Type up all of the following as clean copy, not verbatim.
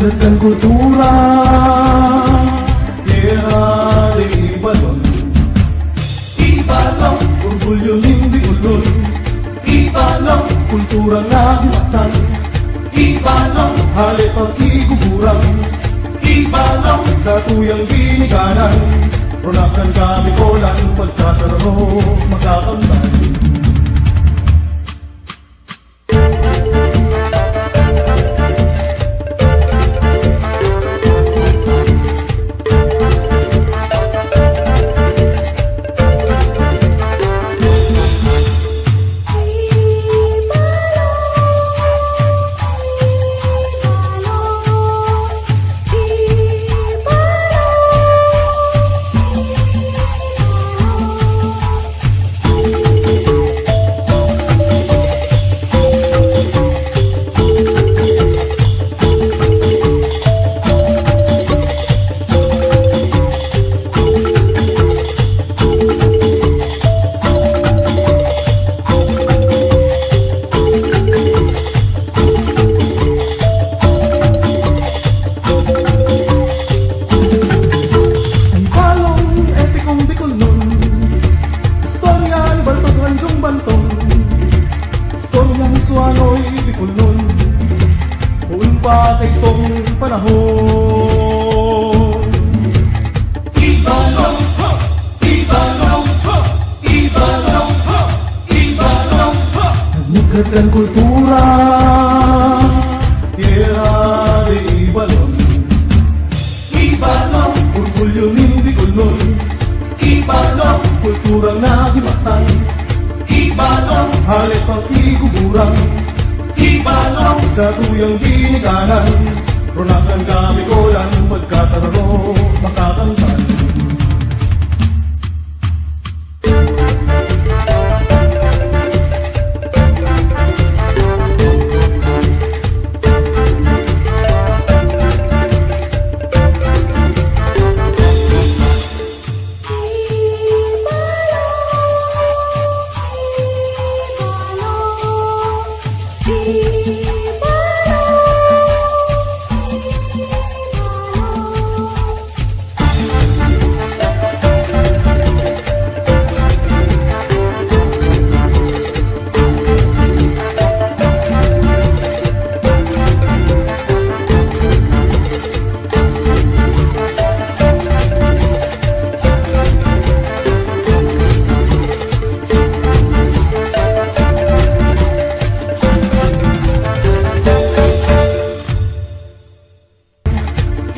Nagdagdag kultura, tierra de Ibalon. Ibalon, orgulyo ng Bicolon. Ibalon, kultura nagimatan. Ibalon, halip pag-iguguran. Ibalon, sa tuyang ginikanan. Ronakan kami kolan, pagkasararo, magkakamban. Suano'y Bicolon, buong pa kay tong panahon. Ibalon, Ibalon, Ibalon, Ibalon. Nagdagdag kultura, tierra de Ibalon. Ibalon, orgulyo ng Bicolon. Ibalon, kulturang nagimatan. Ibalon, halip pag-iguguran. Ibalon, sa tuyang ginikanan. Ronakan kami kolan, pagkasararo, makakamtan.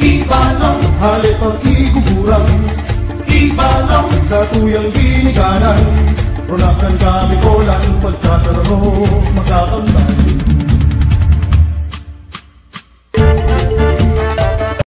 Ibalon, halip pag-iguguran. Ibalon, sa tuyang ginikanan. Ronakan kami kolan, pagkasararo, magkakamban.